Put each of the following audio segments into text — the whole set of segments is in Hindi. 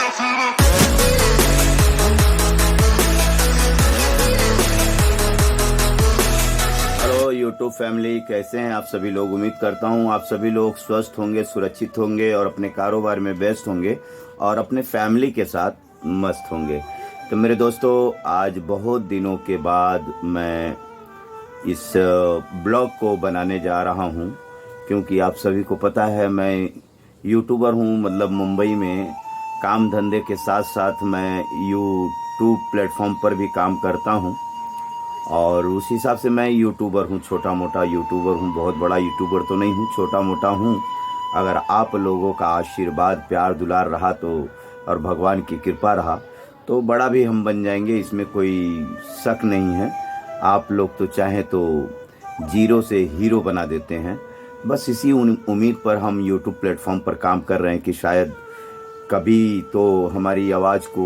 हेलो यूट्यूब फैमिली, कैसे हैं आप सभी लोग। उम्मीद करता हूं आप सभी लोग स्वस्थ होंगे, सुरक्षित होंगे और अपने कारोबार में व्यस्त होंगे और अपने फैमिली के साथ मस्त होंगे। तो मेरे दोस्तों, आज बहुत दिनों के बाद मैं इस ब्लॉग को बनाने जा रहा हूं, क्योंकि आप सभी को पता है मैं यूट्यूबर हूं। मतलब मुंबई में काम धंधे के साथ साथ मैं यूट्यूब प्लेटफॉर्म पर भी काम करता हूं और उस हिसाब से मैं यूट्यूबर हूँ, छोटा मोटा यूट्यूबर हूँ। बहुत बड़ा यूट्यूबर तो नहीं हूँ, छोटा मोटा हूँ। अगर आप लोगों का आशीर्वाद, प्यार, दुलार रहा तो और भगवान की कृपा रहा तो बड़ा भी हम बन जाएंगे, इसमें कोई शक नहीं है। आप लोग तो चाहें तो जीरो से हीरो बना देते हैं। बस इसी उम्मीद पर हम यूट्यूब प्लेटफॉर्म पर काम कर रहे हैं कि शायद कभी तो हमारी आवाज़ को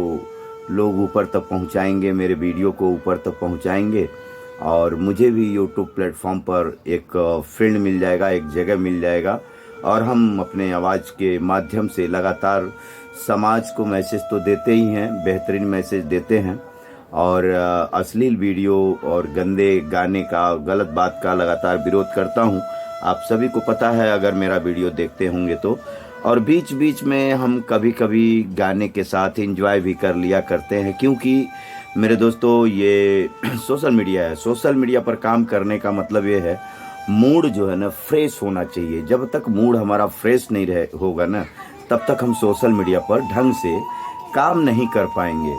लोग ऊपर तक पहुंचाएंगे, मेरे वीडियो को ऊपर तक पहुंचाएंगे और मुझे भी यूट्यूब प्लेटफॉर्म पर एक फील्ड मिल जाएगा, एक जगह मिल जाएगा और हम अपने आवाज़ के माध्यम से लगातार समाज को मैसेज तो देते ही हैं, बेहतरीन मैसेज देते हैं और अश्लील वीडियो और गंदे गाने का, गलत बात का लगातार विरोध करता हूं। आप सभी को पता है अगर मेरा वीडियो देखते होंगे तो। और बीच बीच में हम कभी कभी गाने के साथ एंजॉय भी कर लिया करते हैं, क्योंकि मेरे दोस्तों ये सोशल मीडिया है। सोशल मीडिया पर काम करने का मतलब ये है, मूड जो है ना फ्रेश होना चाहिए। जब तक मूड हमारा फ्रेश नहीं होगा ना, तब तक हम सोशल मीडिया पर ढंग से काम नहीं कर पाएंगे।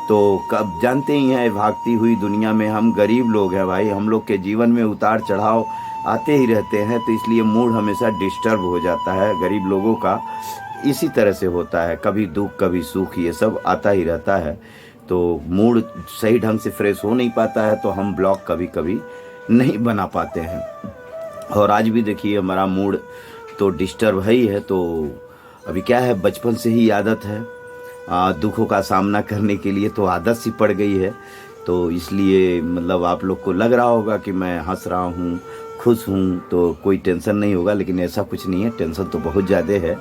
तो कब जानते ही हैं, भागती हुई दुनिया में हम गरीब लोग हैं भाई, हम लोग के जीवन में उतार चढ़ाव आते ही रहते हैं, तो इसलिए मूड हमेशा डिस्टर्ब हो जाता है। गरीब लोगों का इसी तरह से होता है, कभी दुख कभी सुख, ये सब आता ही रहता है। तो मूड सही ढंग से फ्रेश हो नहीं पाता है तो हम ब्लॉग कभी कभी नहीं बना पाते हैं। और आज भी देखिए हमारा मूड तो डिस्टर्ब है ही है। तो अभी क्या है, बचपन से ही आदत है दुखों का सामना करने के लिए, तो आदत सी पड़ गई है। तो इसलिए मतलब आप लोग को लग रहा होगा कि मैं हंस रहा हूँ, खुश हूँ, तो कोई टेंशन नहीं होगा, लेकिन ऐसा कुछ नहीं है। टेंशन तो बहुत ज़्यादा है,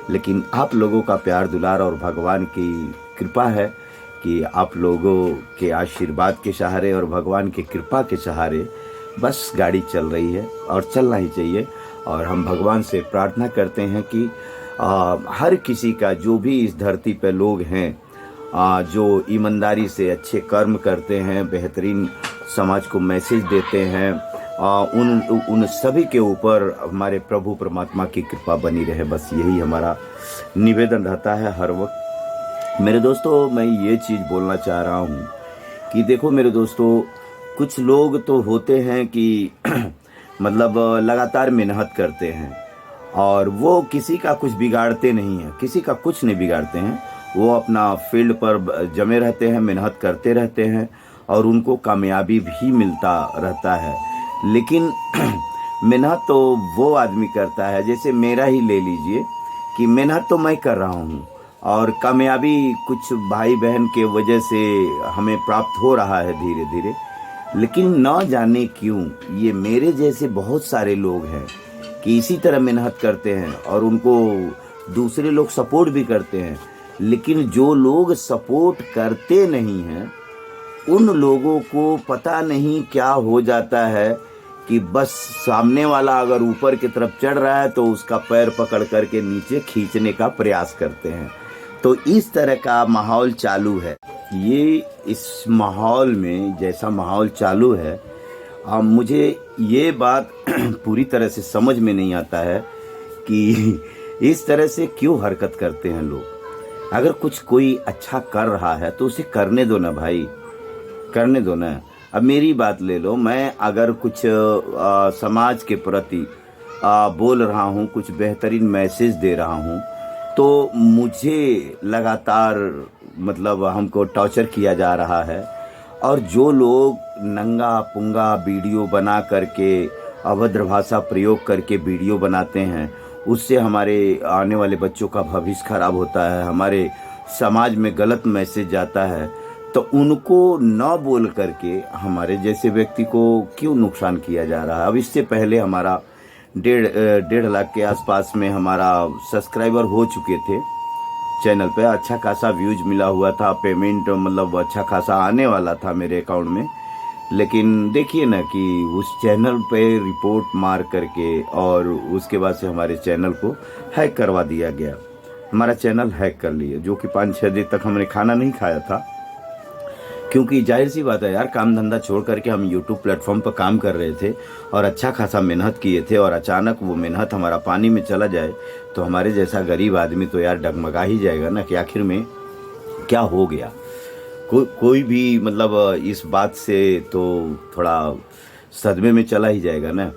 लेकिन आप लोगों का प्यार दुलार और भगवान की कृपा है कि आप लोगों के आशीर्वाद के सहारे और भगवान की कृपा के सहारे बस गाड़ी चल रही है और चलना ही चाहिए। और हम भगवान से प्रार्थना करते हैं कि हर किसी का, जो भी इस धरती पर लोग हैं जो ईमानदारी से अच्छे कर्म करते हैं, बेहतरीन समाज को मैसेज देते हैं, उन सभी के ऊपर हमारे प्रभु परमात्मा की कृपा बनी रहे। बस यही हमारा निवेदन रहता है हर वक्त। मेरे दोस्तों, मैं ये चीज़ बोलना चाह रहा हूँ कि देखो मेरे दोस्तों, कुछ लोग तो होते हैं कि मतलब लगातार मेहनत करते हैं और वो किसी का कुछ बिगाड़ते नहीं हैं, किसी का कुछ नहीं बिगाड़ते हैं। वो अपना फील्ड पर जमे रहते हैं, मेहनत करते रहते हैं और उनको कामयाबी भी मिलता रहता है। लेकिन मेहनत तो वो आदमी करता है, जैसे मेरा ही ले लीजिए कि मेहनत तो मैं कर रहा हूँ और कामयाबी कुछ भाई बहन के वजह से हमें प्राप्त हो रहा है धीरे धीरे, लेकिन न जाने क्यों ये मेरे जैसे बहुत सारे लोग हैं कि इसी तरह मेहनत करते हैं और उनको दूसरे लोग सपोर्ट भी करते हैं। लेकिन जो लोग सपोर्ट करते नहीं हैं, उन लोगों को पता नहीं क्या हो जाता है कि बस सामने वाला अगर ऊपर की तरफ चढ़ रहा है तो उसका पैर पकड़ करके नीचे खींचने का प्रयास करते हैं। तो इस तरह का माहौल चालू है। ये इस माहौल में जैसा माहौल चालू है, मुझे ये बात पूरी तरह से समझ में नहीं आता है कि इस तरह से क्यों हरकत करते हैं लोग। अगर कुछ कोई अच्छा कर रहा है तो उसे करने दो ना भाई, करने दो ना। अब मेरी बात ले लो, मैं अगर कुछ समाज के प्रति बोल रहा हूँ, कुछ बेहतरीन मैसेज दे रहा हूँ, तो मुझे लगातार मतलब हमको टॉर्चर किया जा रहा है। और जो लोग नंगा पुंगा वीडियो बना करके, अभद्र भाषा प्रयोग करके वीडियो बनाते हैं, उससे हमारे आने वाले बच्चों का भविष्य खराब होता है, हमारे समाज में गलत मैसेज जाता है, तो उनको न बोल करके हमारे जैसे व्यक्ति को क्यों नुकसान किया जा रहा है। अब इससे पहले हमारा 1.5 लाख के आसपास में हमारा सब्सक्राइबर हो चुके थे चैनल पे अच्छा खासा व्यूज मिला हुआ था, पेमेंट मतलब अच्छा खासा आने वाला था मेरे अकाउंट में। लेकिन देखिए ना कि उस चैनल पे रिपोर्ट मार करके और उसके बाद से हमारे चैनल को हैक करवा दिया गया। हमारा चैनल हैक कर लिए, जो कि 5-6 दिन तक हमने खाना नहीं खाया था। क्योंकि जाहिर सी बात है यार, काम धंधा छोड़ करके हम यूट्यूब प्लेटफॉर्म पर काम कर रहे थे और अच्छा खासा मेहनत किए थे, और अचानक वो मेहनत हमारा पानी में चला जाए तो हमारे जैसा गरीब आदमी तो यार डगमगा ही जाएगा ना कि आखिर में क्या हो गया। कोई भी मतलब इस बात से तो थोड़ा सदमे में चला ही जाएगा ना।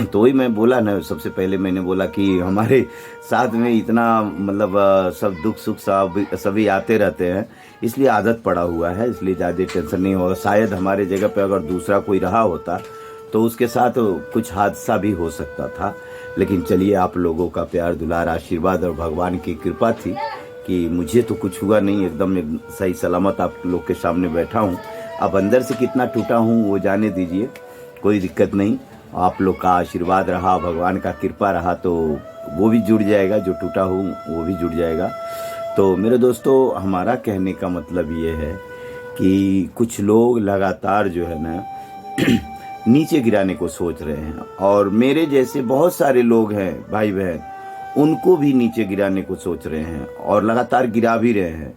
तो वही मैं बोला ना, सबसे पहले मैंने बोला कि हमारे साथ में इतना मतलब सब दुख सुख सभी आते रहते हैं, इसलिए आदत पड़ा हुआ है, इसलिए ज़्यादा टेंशन नहीं होगा। शायद हमारे जगह पे अगर दूसरा कोई रहा होता तो उसके साथ कुछ हादसा भी हो सकता था। लेकिन चलिए, आप लोगों का प्यार दुलार आशीर्वाद और भगवान की कृपा थी कि मुझे तो कुछ हुआ नहीं, एकदम सही सलामत आप लोग के सामने बैठा हूँ। अब अंदर से कितना टूटा हूँ वो जाने दीजिए, कोई दिक्कत नहीं। आप लोग का आशीर्वाद रहा, भगवान का कृपा रहा तो वो भी जुड़ जाएगा, जो टूटा हूँ वो भी जुड़ जाएगा। तो मेरे दोस्तों, हमारा कहने का मतलब ये है कि कुछ लोग लगातार जो है ना नीचे गिराने को सोच रहे हैं, और मेरे जैसे बहुत सारे लोग हैं भाई बहन, उनको भी नीचे गिराने को सोच रहे हैं और लगातार गिरा भी रहे हैं।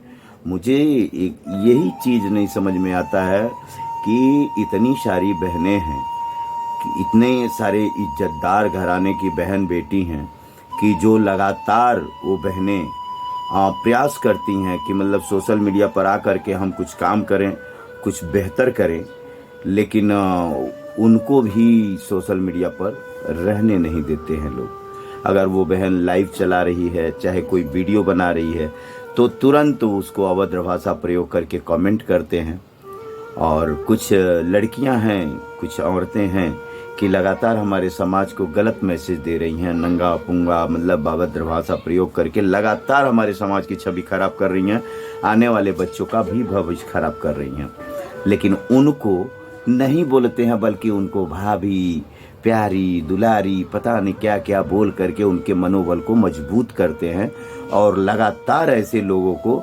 मुझे एक यही चीज़ नहीं समझ में आता है कि इतनी सारी बहनें हैं, कि इतने सारे इज्जतदार घराने की बहन बेटी हैं कि जो लगातार वो बहनें प्रयास करती हैं कि मतलब सोशल मीडिया पर आ करके हम कुछ काम करें, कुछ बेहतर करें, लेकिन उनको भी सोशल मीडिया पर रहने नहीं देते हैं लोग। अगर वो बहन लाइव चला रही है, चाहे कोई वीडियो बना रही है, तो तुरंत उसको अभद्र भाषा प्रयोग करके कमेंट करते हैं। और कुछ लड़कियां हैं, कुछ औरतें हैं कि लगातार हमारे समाज को गलत मैसेज दे रही हैं, नंगा पुंगा मतलब अभद्र भाषा प्रयोग करके लगातार हमारे समाज की छवि खराब कर रही हैं, आने वाले बच्चों का भी भविष्य खराब कर रही हैं। लेकिन उनको नहीं बोलते हैं, बल्कि उनको भाभी, प्यारी, दुलारी, पता नहीं क्या क्या बोल करके उनके मनोबल को मजबूत करते हैं और लगातार ऐसे लोगों को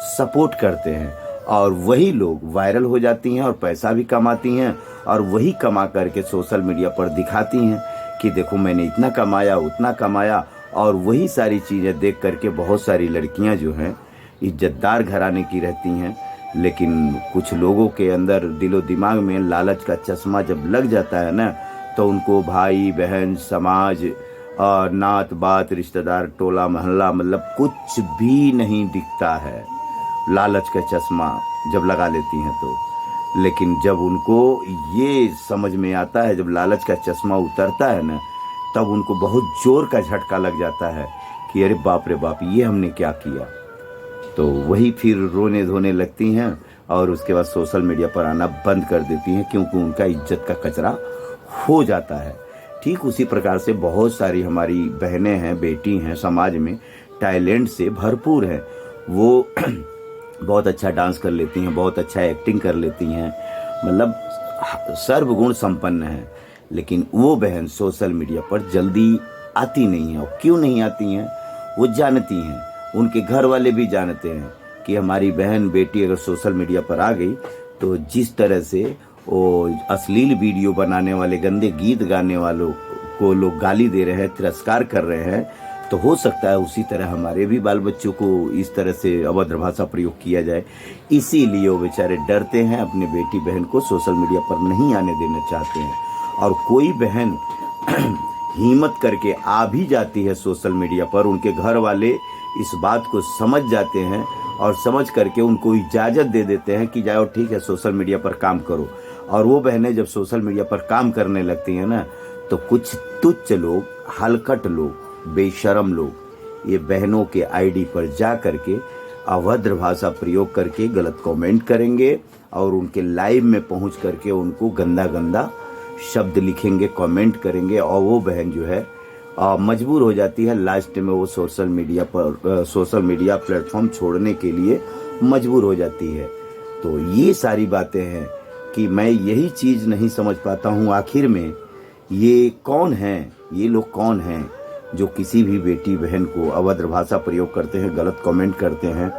सपोर्ट करते हैं। और वही लोग वायरल हो जाती हैं और पैसा भी कमाती हैं, और वही कमा करके सोशल मीडिया पर दिखाती हैं कि देखो मैंने इतना कमाया, उतना कमाया। और वही सारी चीज़ें देख करके बहुत सारी लड़कियां जो हैं इज्जतदार घराने की रहती हैं, लेकिन कुछ लोगों के अंदर दिलो दिमाग में लालच का चश्मा जब लग जाता है ना, तो उनको भाई बहन, समाज, नात बात, रिश्तेदार, टोला मोहल्ला मतलब कुछ भी नहीं दिखता है। लालच का चश्मा जब लगा लेती हैं तो। लेकिन जब उनको ये समझ में आता है, जब लालच का चश्मा उतरता है ना, तब उनको बहुत जोर का झटका लग जाता है कि अरे बाप रे बाप, ये हमने क्या किया। तो वही फिर रोने धोने लगती हैं और उसके बाद सोशल मीडिया पर आना बंद कर देती हैं, क्योंकि उनका इज्जत का कचरा हो जाता है। ठीक उसी प्रकार से बहुत सारी हमारी बहनें हैं, बेटी हैं, समाज में टैलेंट से भरपूर हैं। वो बहुत अच्छा डांस कर लेती हैं, बहुत अच्छा एक्टिंग कर लेती हैं, मतलब सर्वगुण संपन्न हैं। लेकिन वो बहन सोशल मीडिया पर जल्दी आती नहीं है। और क्यों नहीं आती हैं? वो जानती हैं, उनके घर वाले भी जानते हैं कि हमारी बहन बेटी अगर सोशल मीडिया पर आ गई तो जिस तरह से वो अश्लील वीडियो बनाने वाले, गंदे गीत गाने वालों को लोग गाली दे रहे हैं, तिरस्कार कर रहे हैं, तो हो सकता है उसी तरह हमारे भी बाल बच्चों को इस तरह से अभद्र भाषा प्रयोग किया जाए। इसीलिए वो बेचारे डरते हैं, अपने बेटी बहन को सोशल मीडिया पर नहीं आने देना चाहते हैं। और कोई बहन हिम्मत करके आ भी जाती है सोशल मीडिया पर, उनके घर वाले इस बात को समझ जाते हैं और समझ करके उनको इजाज़त दे देते हैं कि जाओ ठीक है, सोशल मीडिया पर काम करो। और वो बहनें जब सोशल मीडिया पर काम करने लगती हैं ना, तो कुछ तुच्छ लोग, हलकट लोग, बेशरम लोग ये बहनों के आईडी पर जा करके अभद्र भाषा प्रयोग करके गलत कमेंट करेंगे और उनके लाइव में पहुंच करके उनको गंदा गंदा शब्द लिखेंगे, कमेंट करेंगे। और वो बहन जो है मजबूर हो जाती है, लास्ट में वो सोशल मीडिया प्लेटफॉर्म छोड़ने के लिए मजबूर हो जाती है। तो ये सारी बातें हैं कि मैं यही चीज़ नहीं समझ पाता हूँ, आखिर में ये कौन हैं, ये लोग कौन हैं जो किसी भी बेटी बहन को अभद्र भाषा प्रयोग करते हैं, गलत कमेंट करते हैं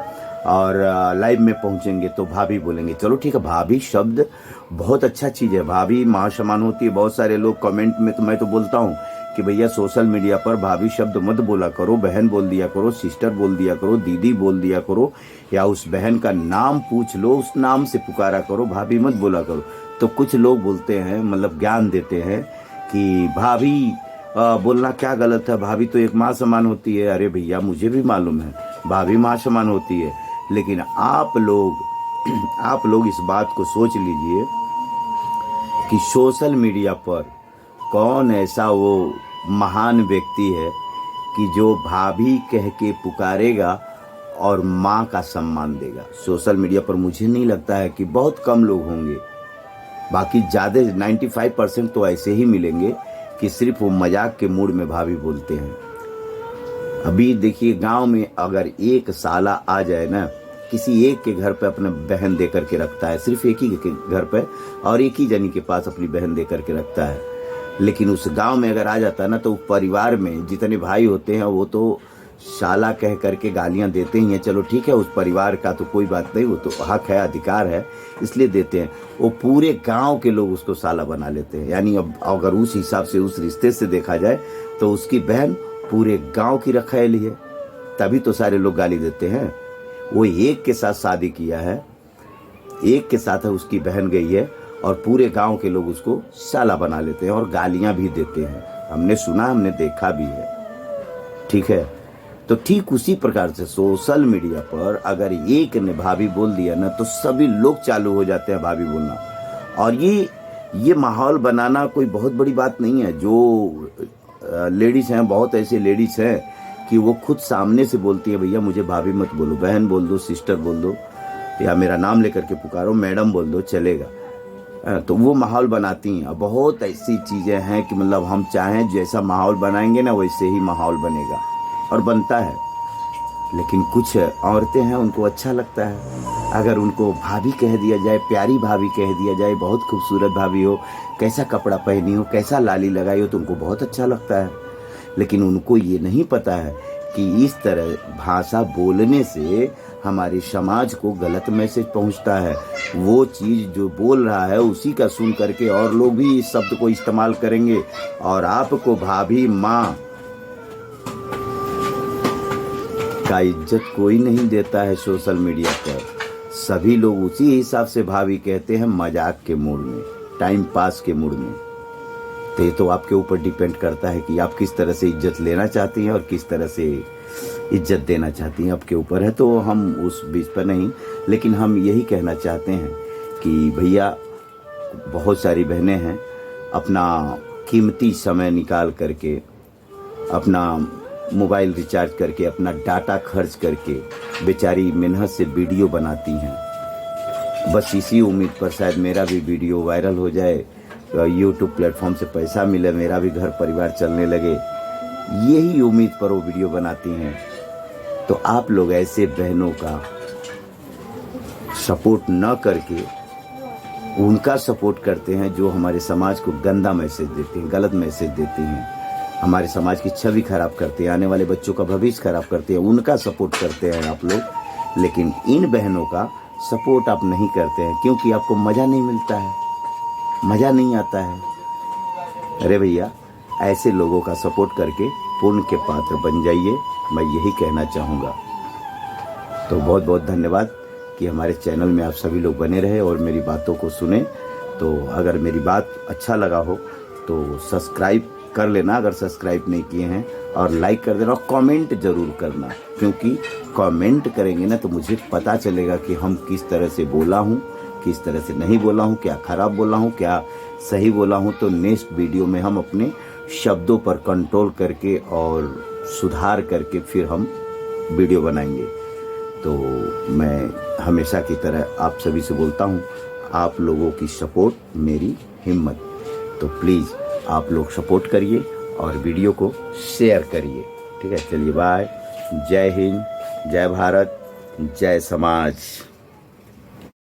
और लाइव में पहुंचेंगे तो भाभी बोलेंगे। चलो ठीक है, भाभी शब्द बहुत अच्छा चीज़ है, भाभी माँ समान होती है। बहुत सारे लोग कमेंट में तो मैं तो बोलता हूँ कि भैया सोशल मीडिया पर भाभी शब्द मत बोला करो, बहन बोल दिया करो, सिस्टर बोल दिया करो, दीदी बोल दिया करो, या उस बहन का नाम पूछ लो, उस नाम से पुकारा करो, भाभी मत बोला करो। तो कुछ लोग बोलते हैं, मतलब ज्ञान देते हैं कि भाभी बोलना क्या गलत है, भाभी तो एक माँ समान होती है। अरे भैया मुझे भी मालूम है भाभी माँ समान होती है, लेकिन आप लोग इस बात को सोच लीजिए कि सोशल मीडिया पर कौन ऐसा वो महान व्यक्ति है कि जो भाभी कह के पुकारेगा और माँ का सम्मान देगा। सोशल मीडिया पर मुझे नहीं लगता है कि बहुत कम लोग होंगे, बाकी ज़्यादा 95% तो ऐसे ही मिलेंगे कि सिर्फ वो मजाक के मूड में भाभी बोलते हैं। अभी देखिए गांव में अगर एक साला आ जाए ना, किसी एक के घर पे अपने बहन दे करके रखता है, सिर्फ एक ही के घर पे और एक ही जनी के पास अपनी बहन दे करके रखता है। लेकिन उस गांव में अगर आ जाता है ना, तो परिवार में जितने भाई होते हैं वो तो शाला कह करके गालियां देते ही हैं। चलो ठीक है, उस परिवार का तो कोई बात नहीं, वो तो हक है, अधिकार है, इसलिए देते हैं। वो पूरे गांव के लोग उसको साला बना लेते हैं। यानी अब अगर उस हिसाब से, उस रिश्ते से देखा जाए तो उसकी बहन पूरे गांव की रखैली है, तभी तो सारे लोग गाली देते हैं। वो एक के साथ शादी किया है, एक के साथ है उसकी बहन गई है और पूरे गांव के लोग उसको साला बना लेते हैं और गालियां भी देते हैं। हमने सुना, हमने देखा भी है। ठीक है, तो ठीक उसी प्रकार से सोशल मीडिया पर अगर एक ने भाभी बोल दिया ना, तो सभी लोग चालू हो जाते हैं भाभी बोलना। और ये माहौल बनाना कोई बहुत बड़ी बात नहीं है। जो लेडीज हैं, बहुत ऐसे लेडीज हैं कि वो खुद सामने से बोलती है भैया मुझे भाभी मत बोलो, बहन बोल दो, सिस्टर बोल दो, या मेरा नाम लेकर के पुकारो, मैडम बोल दो, चलेगा। तो वो माहौल बनाती हैं। बहुत ऐसी चीज़ें हैं कि मतलब हम चाहें जैसा माहौल बनाएंगे ना, वैसे ही माहौल बनेगा और बनता है। लेकिन कुछ औरतें हैं, उनको अच्छा लगता है अगर उनको भाभी कह दिया जाए, प्यारी भाभी कह दिया जाए, बहुत खूबसूरत भाभी हो, कैसा कपड़ा पहनी हो, कैसा लाली लगाई हो, तो उनको बहुत अच्छा लगता है। लेकिन उनको ये नहीं पता है कि इस तरह भाषा बोलने से हमारे समाज को गलत मैसेज पहुंचता है। वो चीज़ जो बोल रहा है उसी का सुन करके और लोग भी इस शब्द को इस्तेमाल करेंगे और आपको भाभी माँ का इज्जत कोई नहीं देता है। सोशल मीडिया पर सभी लोग उसी हिसाब से भाभी कहते हैं, मजाक के मूड में, टाइम पास के मूड में। तो ये तो आपके ऊपर डिपेंड करता है कि आप किस तरह से इज्जत लेना चाहती हैं और किस तरह से इज्जत देना चाहती हैं, आपके ऊपर है। तो हम उस बीच पर नहीं, लेकिन हम यही कहना चाहते हैं कि भैया बहुत सारी बहनें हैं, अपना कीमती समय निकाल करके, अपना मोबाइल रिचार्ज करके, अपना डाटा खर्च करके बेचारी मेहनत से वीडियो बनाती हैं। बस इसी उम्मीद पर शायद मेरा भी वीडियो वायरल हो जाए, यूट्यूब प्लेटफॉर्म से पैसा मिले, मेरा भी घर परिवार चलने लगे, यही उम्मीद पर वो वीडियो बनाती हैं। तो आप लोग ऐसे बहनों का सपोर्ट न करके उनका सपोर्ट करते हैं जो हमारे समाज को गंदा मैसेज देते हैं, गलत मैसेज देती हैं, हमारे समाज की छवि खराब करते हैं, आने वाले बच्चों का भविष्य खराब करते हैं। उनका सपोर्ट करते हैं आप लोग, लेकिन इन बहनों का सपोर्ट आप नहीं करते हैं क्योंकि आपको मज़ा नहीं मिलता है, मज़ा नहीं आता है। अरे भैया, ऐसे लोगों का सपोर्ट करके पुण्य के पात्र बन जाइए, मैं यही कहना चाहूँगा। तो बहुत बहुत धन्यवाद कि हमारे चैनल में आप सभी लोग बने रहे और मेरी बातों को सुने। तो अगर मेरी बात अच्छा लगा हो तो सब्सक्राइब कर लेना अगर सब्सक्राइब नहीं किए हैं, और लाइक कर देना और कमेंट ज़रूर करना, क्योंकि कमेंट करेंगे ना तो मुझे पता चलेगा कि हम किस तरह से बोला हूँ, किस तरह से नहीं बोला हूँ, क्या खराब बोला हूँ, क्या सही बोला हूँ। तो नेक्स्ट वीडियो में हम अपने शब्दों पर कंट्रोल करके और सुधार करके फिर हम वीडियो बनाएंगे। तो मैं हमेशा की तरह आप सभी से बोलता हूँ, आप लोगों की सपोर्ट मेरी हिम्मत। तो प्लीज़ आप लोग सपोर्ट करिए और वीडियो को शेयर करिए। ठीक है, चलिए बाय। जय हिंद, जय भारत, जय समाज।